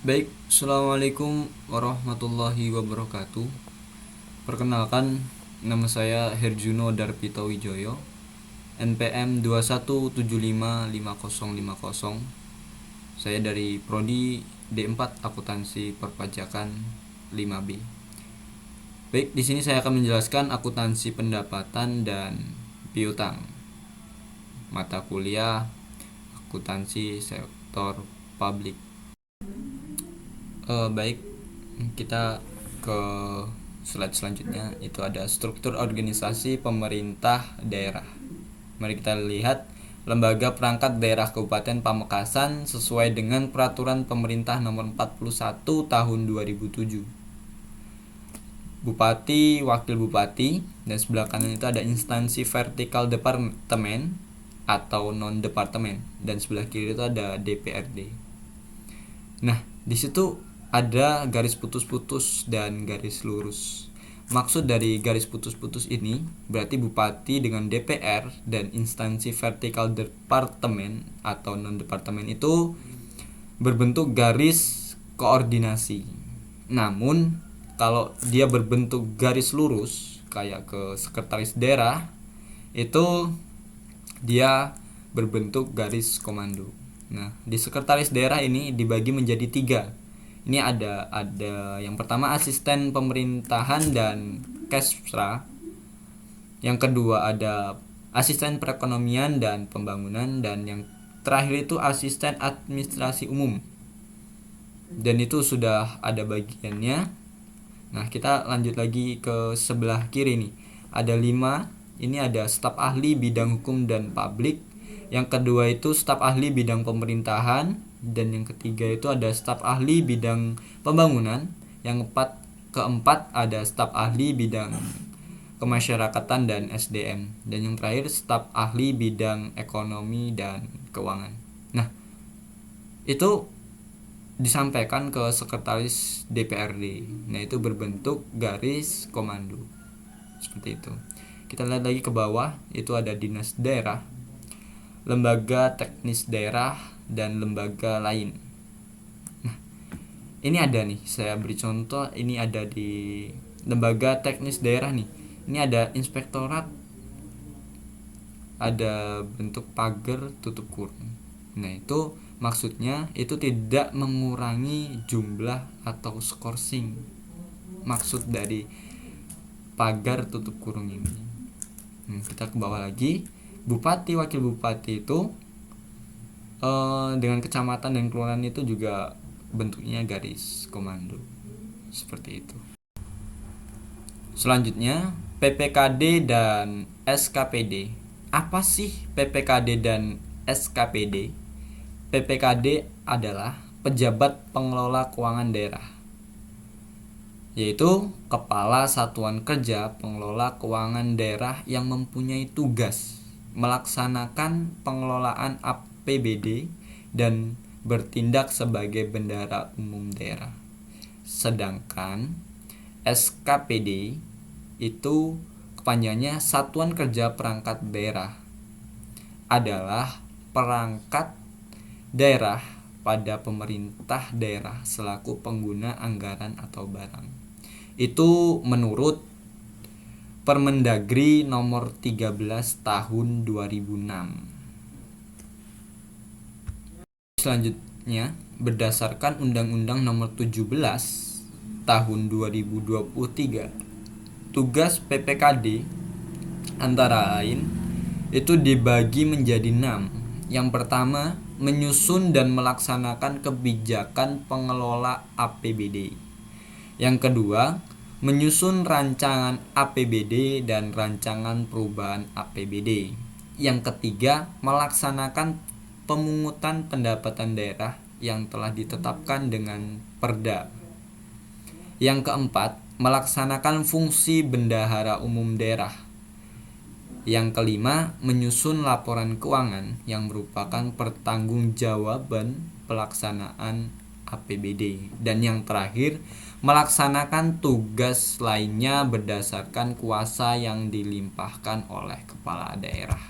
Baik, Assalamualaikum warahmatullahi wabarakatuh. Perkenalkan, nama saya Herjuno Darpito Wijoyo, NPM 217555050. Saya dari Prodi D4 Akuntansi Perpajakan 5B. Baik, di sini saya akan menjelaskan akuntansi pendapatan dan piutang. Mata kuliah akuntansi sektor publik. Baik, kita ke slide selanjutnya. Itu ada struktur organisasi pemerintah daerah. Mari kita lihat lembaga perangkat daerah Kabupaten Pamekasan sesuai dengan peraturan pemerintah nomor 41 tahun 2007. Bupati, wakil bupati, dan sebelah kanan itu ada instansi vertikal departemen atau non departemen, dan sebelah kiri itu ada DPRD. Nah, di situ ada garis putus-putus dan garis lurus. Maksud dari garis putus-putus ini berarti bupati dengan DPR dan instansi vertikal departemen atau non-departemen itu berbentuk garis koordinasi. Namun, kalau dia berbentuk garis lurus kayak ke sekretaris daerah, itu dia berbentuk garis komando. Nah, di sekretaris daerah ini dibagi menjadi 3. Ini ada yang pertama asisten pemerintahan dan Kesra. Yang kedua ada asisten perekonomian dan pembangunan, dan yang terakhir itu asisten administrasi umum. Dan itu sudah ada bagiannya. Nah, kita lanjut lagi ke sebelah kiri nih. Ada 5. Ini ada staf ahli bidang hukum dan publik. Yang kedua itu staf ahli bidang pemerintahan, dan yang ketiga itu ada staf ahli bidang pembangunan. Yang keempat ada staf ahli bidang kemasyarakatan dan SDM, dan yang terakhir staf ahli bidang ekonomi dan keuangan. Nah, itu disampaikan ke sekretaris DPRD. Nah, itu berbentuk garis komando. Seperti itu. Kita lihat lagi ke bawah, itu ada dinas daerah, lembaga teknis daerah, dan lembaga lain. Nah, ini ada nih, saya beri contoh. Ini ada di lembaga teknis daerah nih. Ini ada inspektorat, ada bentuk pagar tutup kurung. Nah, itu maksudnya itu tidak mengurangi jumlah atau skorsing. Maksud dari pagar tutup kurung ini. Kita ke bawah lagi. Bupati, wakil bupati itu dengan kecamatan dan kelurahan itu juga bentuknya garis komando. Seperti itu. Selanjutnya, PPKD dan SKPD. Apa sih PPKD dan SKPD? PPKD adalah pejabat pengelola keuangan daerah, yaitu kepala satuan kerja pengelola keuangan daerah yang mempunyai tugas melaksanakan pengelolaan APBD dan bertindak sebagai bendahara umum daerah. Sedangkan SKPD itu kepanjangannya Satuan Kerja Perangkat Daerah, adalah perangkat daerah pada pemerintah daerah selaku pengguna anggaran atau barang. Itu menurut Permendagri nomor 13 tahun 2006. Selanjutnya, berdasarkan Undang-Undang nomor 17 tahun 2023, tugas PPKD antara lain itu dibagi menjadi 6. Yang pertama, menyusun dan melaksanakan kebijakan pengelola APBD. Yang kedua, menyusun rancangan APBD dan rancangan perubahan APBD. Yang ketiga, melaksanakan pemungutan pendapatan daerah yang telah ditetapkan dengan Perda. Yang keempat, melaksanakan fungsi bendahara umum daerah. Yang kelima, menyusun laporan keuangan yang merupakan pertanggungjawaban pelaksanaan APBD. Dan yang terakhir, melaksanakan tugas lainnya berdasarkan kuasa yang dilimpahkan oleh kepala daerah.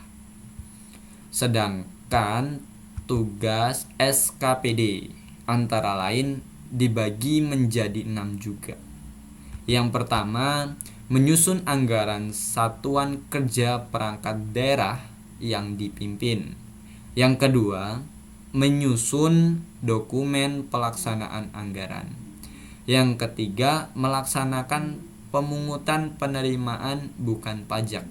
Sedangkan tugas SKPD antara lain dibagi menjadi 6 juga. Yang pertama, menyusun anggaran satuan kerja perangkat daerah yang dipimpin. Yang kedua, menyusun dokumen pelaksanaan anggaran. Yang ketiga, melaksanakan pemungutan penerimaan bukan pajak.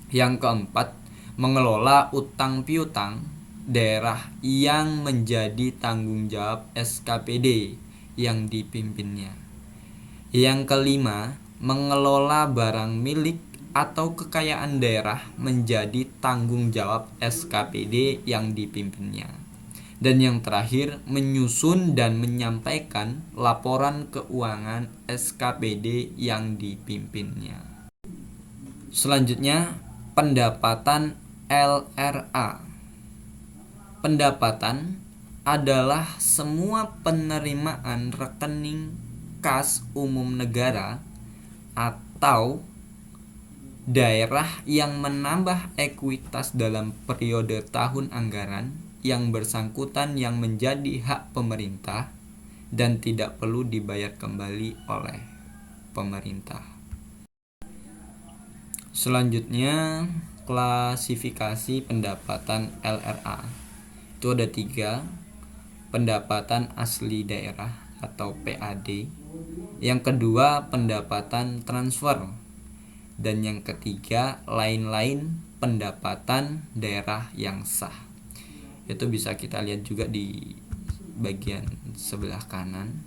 Yang keempat, mengelola utang piutang daerah yang menjadi tanggung jawab SKPD yang dipimpinnya. Yang kelima, mengelola barang milik atau kekayaan daerah menjadi tanggung jawab SKPD yang dipimpinnya. Dan yang terakhir, menyusun dan menyampaikan laporan keuangan SKPD yang dipimpinnya. Selanjutnya, pendapatan LRA. Pendapatan adalah semua penerimaan rekening kas umum negara atau daerah yang menambah ekuitas dalam periode tahun anggaran yang bersangkutan yang menjadi hak pemerintah dan tidak perlu dibayar kembali oleh pemerintah. Selanjutnya, klasifikasi pendapatan LRA. Itu ada 3, pendapatan asli daerah atau PAD, yang kedua pendapatan transfer, dan yang ketiga lain-lain pendapatan daerah yang sah. Itu bisa kita lihat juga di bagian sebelah kanan.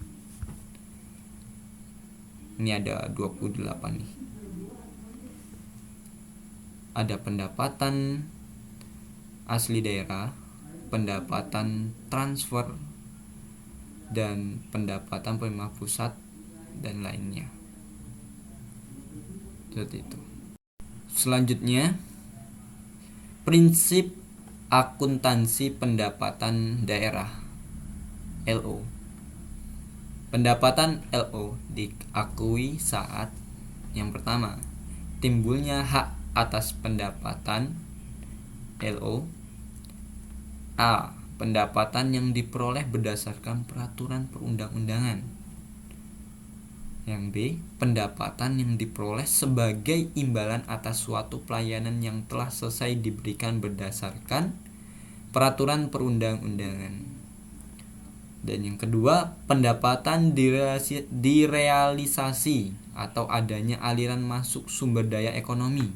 Ini ada 28 nih. Ada pendapatan asli daerah, pendapatan transfer, dan pendapatan pemerintah pusat dan lainnya. Seperti itu. Selanjutnya, prinsip akuntansi pendapatan daerah LO. Pendapatan LO diakui saat yang pertama, timbulnya hak atas pendapatan LO. A. Pendapatan yang diperoleh berdasarkan peraturan perundang-undangan. Yang B. Pendapatan yang diperoleh sebagai imbalan atas suatu pelayanan yang telah selesai diberikan berdasarkan peraturan perundang-undangan. Dan yang kedua, pendapatan direalisasi atau adanya aliran masuk sumber daya ekonomi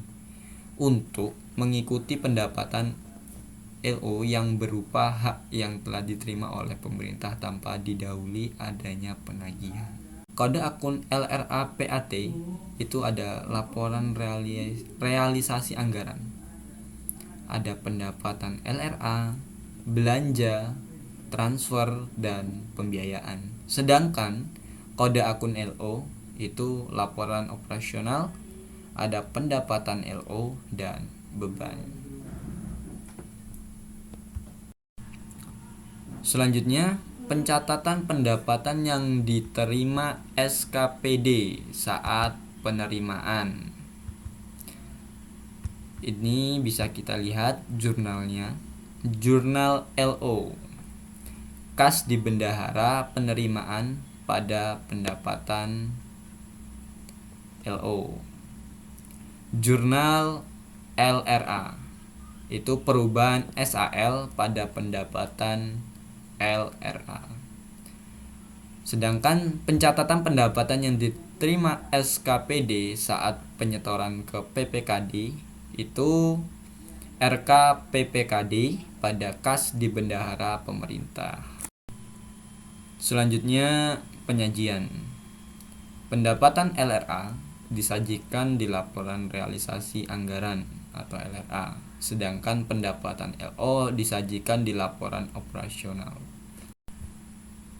untuk mengikuti pendapatan LO yang berupa hak yang telah diterima oleh pemerintah tanpa didahului adanya penagihan. Kode akun LRA PAT itu ada laporan realisasi anggaran. Ada pendapatan LRA, belanja, transfer, dan pembiayaan. Sedangkan kode akun LO itu laporan operasional, ada pendapatan LO dan beban. Selanjutnya, pencatatan pendapatan yang diterima SKPD saat penerimaan. Ini bisa kita lihat jurnalnya. Jurnal LO. Kas di bendahara penerimaan pada pendapatan LO. Jurnal LRA. Itu perubahan SAL pada pendapatan LRA. Sedangkan pencatatan pendapatan yang diterima SKPD saat penyetoran ke PPKD itu RK PPKD pada kas di bendahara pemerintah. Selanjutnya, penyajian. Pendapatan LRA disajikan di laporan realisasi anggaran atau LRA, sedangkan pendapatan LO disajikan di laporan operasional.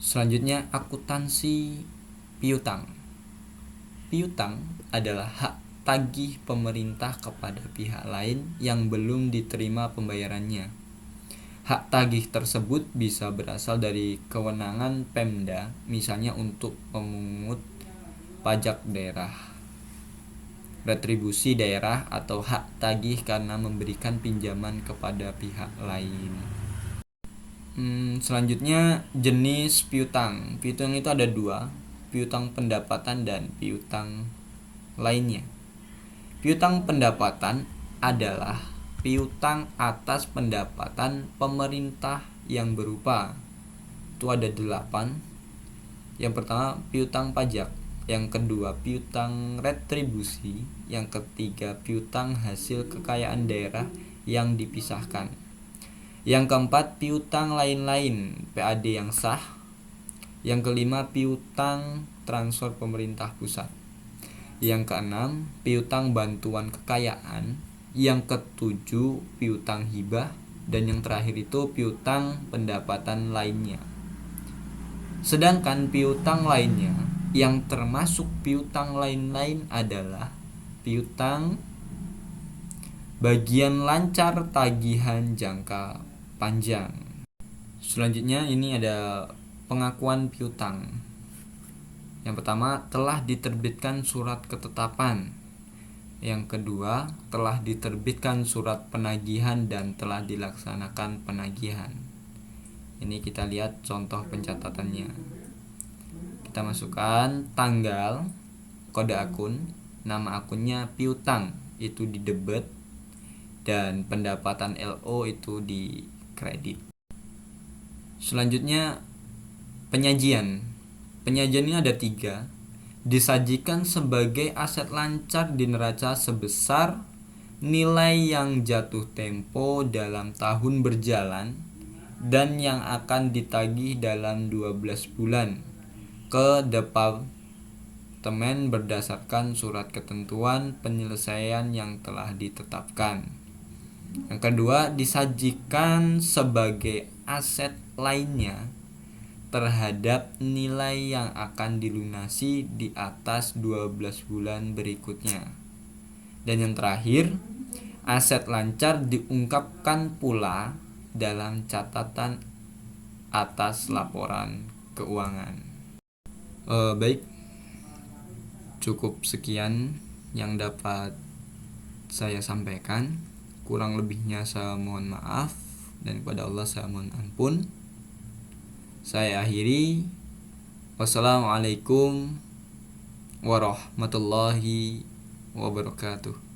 Selanjutnya, akuntansi piutang. Piutang adalah hak tagih pemerintah kepada pihak lain yang belum diterima pembayarannya. Hak tagih tersebut bisa berasal dari kewenangan Pemda, misalnya untuk pemungut pajak daerah, retribusi daerah, atau hak tagih karena memberikan pinjaman kepada pihak lain. Selanjutnya jenis piutang. Piutang itu ada dua, piutang pendapatan dan piutang lainnya. Piutang pendapatan adalah piutang atas pendapatan pemerintah yang berupa, itu ada 8. Yang pertama piutang pajak, yang kedua piutang retribusi, yang ketiga piutang hasil kekayaan daerah yang dipisahkan, yang keempat piutang lain-lain PAD yang sah, yang kelima piutang transfer pemerintah pusat, yang keenam piutang bantuan kekayaan, yang ketujuh piutang hibah, dan yang terakhir itu piutang pendapatan lainnya. Sedangkan piutang lainnya yang termasuk piutang lain-lain adalah piutang bagian lancar tagihan jangka panjang. Selanjutnya ini ada pengakuan piutang. Yang pertama, telah diterbitkan surat ketetapan. Yang kedua, telah diterbitkan surat penagihan dan telah dilaksanakan penagihan. Ini kita lihat contoh pencatatannya. Kita masukkan tanggal, kode akun, nama akunnya piutang itu di debit, dan pendapatan LO itu di kredit. Selanjutnya penyajian. Penyajian ini ada 3. Disajikan sebagai aset lancar di neraca sebesar nilai yang jatuh tempo dalam tahun berjalan dan yang akan ditagih dalam 12 bulan ke departemen berdasarkan surat ketentuan penyelesaian yang telah ditetapkan. Yang kedua, disajikan sebagai aset lainnya terhadap nilai yang akan dilunasi di atas 12 bulan berikutnya. Dan yang terakhir, aset lancar diungkapkan pula dalam catatan atas laporan keuangan. Baik, cukup sekian yang dapat saya sampaikan. Kurang lebihnya saya mohon maaf, dan kepada Allah saya mohon ampun. Saya akhiri. Wassalamualaikum warahmatullahi wabarakatuh.